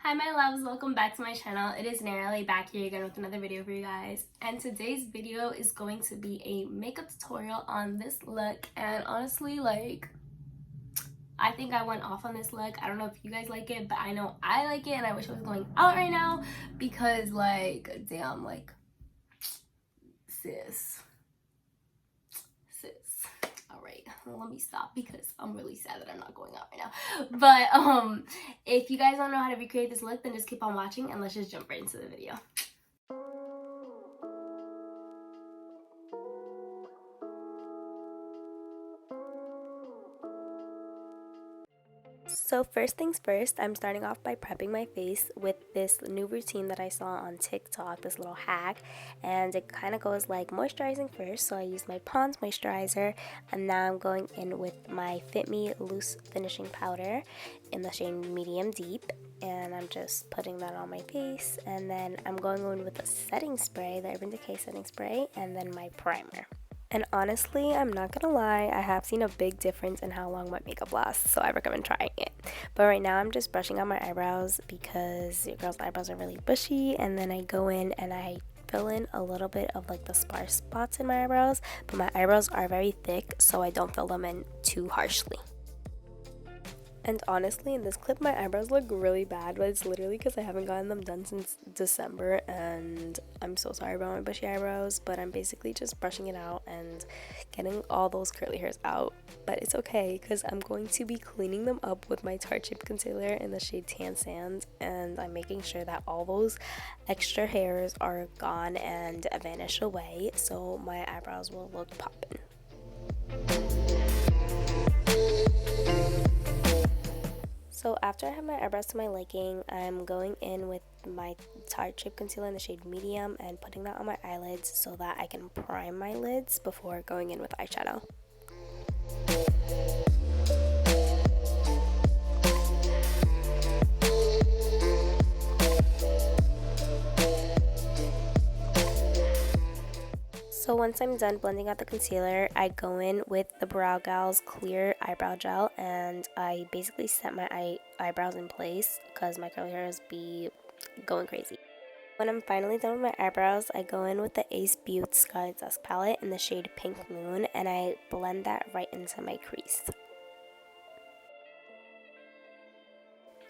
Hi my loves, welcome back to my channel. It is Narali back here again with another video for you guys, and today's video is going to be a makeup tutorial on this look. And honestly, like, I think I went off on this look. I don't know if you guys like it, but I know I like it, and I wish it was going out right now because, like, damn, like, sis. All right, let me stop because I'm really sad that I'm not going out right now. But if you guys don't know how to recreate this look, then just keep on watching and let's just jump right into the video. So first things first, I'm starting off by prepping my face with this new routine that I saw on TikTok, this little hack, and it kind of goes like moisturizing first. So I use my Pond's moisturizer, and now I'm going in with my Fit Me Loose Finishing Powder in the shade Medium Deep, and I'm just putting that on my face, and then I'm going in with the setting spray, the Urban Decay setting spray, and then my primer. And honestly, I'm not gonna lie, I have seen a big difference in how long my makeup lasts, so I recommend trying it. But right now I'm just brushing out my eyebrows because your girl's eyebrows are really bushy, and then I go in and I fill in a little bit of like the sparse spots in my eyebrows, but my eyebrows are very thick, so I don't fill them in too harshly. And honestly, in this clip, my eyebrows look really bad, but it's literally because I haven't gotten them done since December, and I'm so sorry about my bushy eyebrows, but I'm basically just brushing it out and getting all those curly hairs out. But it's okay, because I'm going to be cleaning them up with my Tarte Chip Concealer in the shade Tan Sand, and I'm making sure that all those extra hairs are gone and vanish away, so my eyebrows will look poppin'. So after I have my eyebrows to my liking, I'm going in with my Tarte Chip Concealer in the shade Medium and putting that on my eyelids so that I can prime my lids before going in with eyeshadow. So once I'm done blending out the concealer, I go in with the Brow Gal's clear eyebrow gel, and I basically set my eyebrows in place because my curly hairs be going crazy. When I'm finally done with my eyebrows, I go in with the Beaute Scarlet Dusk palette in the shade Pink Moon, and I blend that right into my crease.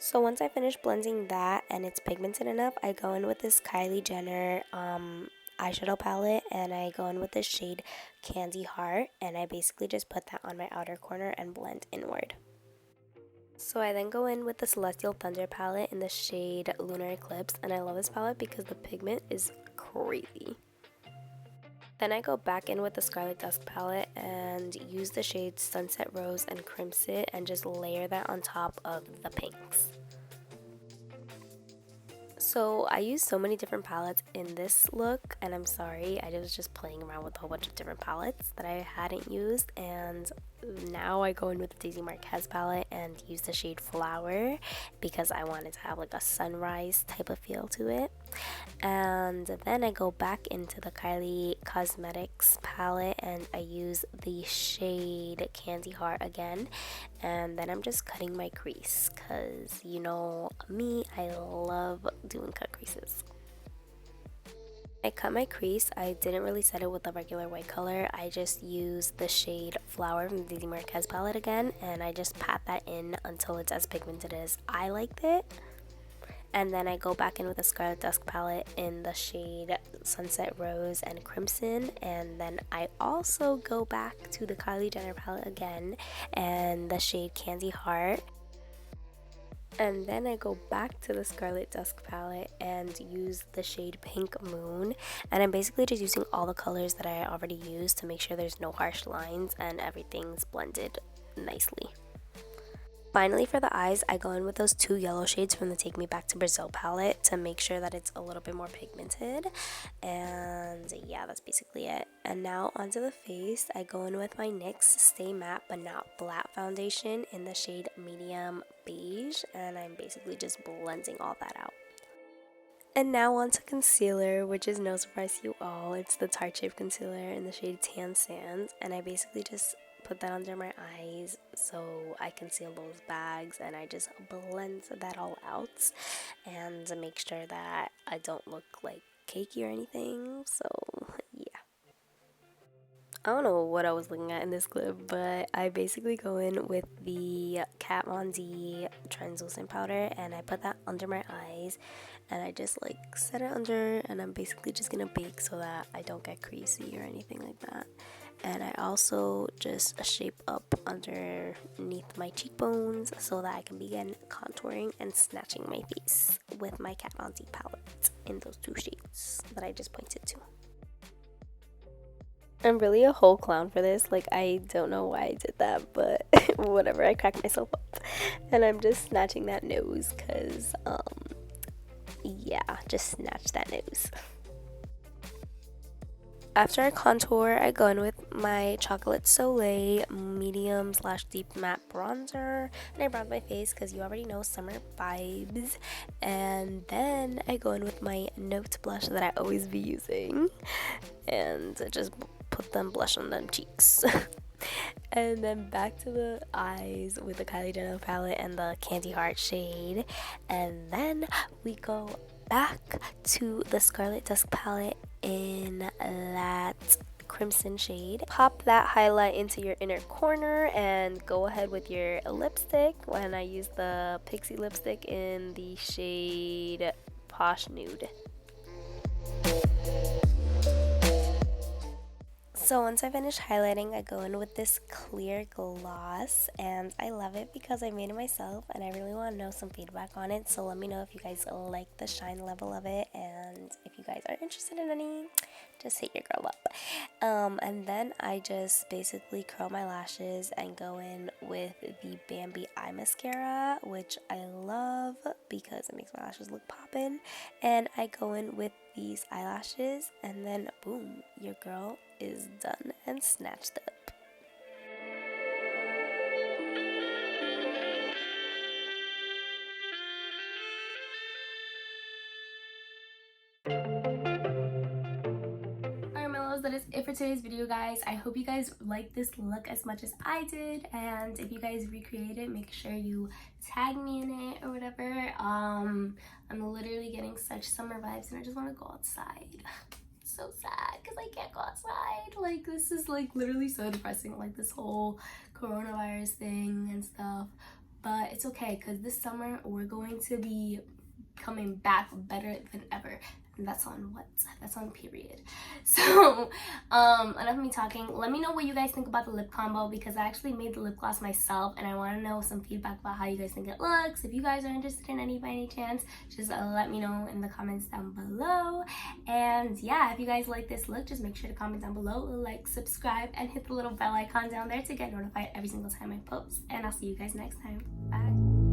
So once I finish blending that and it's pigmented enough, I go in with this Kylie Jenner eyeshadow palette, and I go in with the shade Candy Heart, and I basically just put that on my outer corner and blend inward. So I then go in with the Celestial Thunder palette in the shade Lunar Eclipse, and I love this palette because the pigment is crazy. Then I go back in with the Scarlet Dusk palette and use the shades Sunset Rose and Crimson and just layer that on top of the pinks. So I used so many different palettes in this look, and I'm sorry, I was just playing around with a whole bunch of different palettes that I hadn't used, and now I go in with the Daisy Marquez palette and use the shade Flower because I wanted to have like a sunrise type of feel to it. And then I go back into the Kylie Cosmetics palette and I use the shade Candy Heart again, and then I'm just cutting my crease because you know me, I love doing cut creases. I cut my crease. I didn't really set it with a regular white color. I just used the shade Flower from the Daisy Marquez palette again, and I just pat that in until it's as pigmented as I liked it. And then I go back in with the Scarlet Dusk palette in the shade Sunset Rose and Crimson, and then I also go back to the Kylie Jenner palette again and the shade Candy Heart. And then I go back to the Scarlet Dusk palette and use the shade Pink Moon, and I'm basically just using all the colors that I already used to make sure there's no harsh lines and everything's blended nicely. Finally, for the eyes, I go in with those two yellow shades from the Take Me Back to Brazil palette to make sure that it's a little bit more pigmented. And yeah, that's basically it. And now onto the face, I go in with my NYX Stay Matte But Not Flat foundation in the shade Medium Beige, and I'm basically just blending all that out. And now onto concealer, which is no surprise to you all. It's the Tarte Shape Concealer in the shade Tan Sand, and I basically just put that under my eyes so I conceal those bags, and I just blend that all out and make sure that I don't look like cakey or anything. So yeah. I don't know what I was looking at in this clip, but I basically go in with the Kat Von D translucent powder, and I put that under my eyes, and I just like set it under, and I'm basically just gonna bake so that I don't get creasy or anything like that. And I also just shape up underneath my cheekbones so that I can begin contouring and snatching my face with my Kat Von D palette in those two shades that I just pointed to. I'm really a whole clown for this. Like, I don't know why I did that, but whatever, I cracked myself up. And I'm just snatching that nose because, yeah, just snatch that nose. After I contour, I go in with my Chocolate Soleil medium / deep matte bronzer, and I bronze my face because you already know summer vibes. And then I go in with my Note blush that I always be using, and just put them blush on them cheeks. And then back to the eyes with the Kylie Jenner palette and the Candy Heart shade. And then we go back to the Scarlet Dusk palette in that crimson shade. Pop that highlight into your inner corner and go ahead with your lipstick. When I use the Pixie lipstick in the shade Posh Nude. So once I finish highlighting, I go in with this clear gloss, and I love it because I made it myself, and I really want to know some feedback on it. So let me know if you guys like the shine level of it, and if you guys are interested in any, just hit your girl up. And then I just basically curl my lashes and go in with the Bambi eye mascara, which I love because it makes my lashes look poppin'. And I go in with these eyelashes, and then boom, your girl is done and snatched up. That is it for today's video, guys. I hope you guys liked this look as much as I did, and if you guys recreate it, make sure you tag me in it or whatever. I'm literally getting such summer vibes, and I just want to go outside. So sad because I can't go outside. Like, this is like literally so depressing, like this whole coronavirus thing and stuff, but it's okay because this summer we're going to be coming back better than ever. And that's on what? That's on period. So, enough of me talking. Let me know what you guys think about the lip combo, because I actually made the lip gloss myself, and I want to know some feedback about how you guys think it looks. If you guys are interested in any by any chance, just let me know in the comments down below. And yeah, if you guys like this look, just make sure to comment down below, like, subscribe, and hit the little bell icon down there to get notified every single time I post. And I'll see you guys next time. Bye.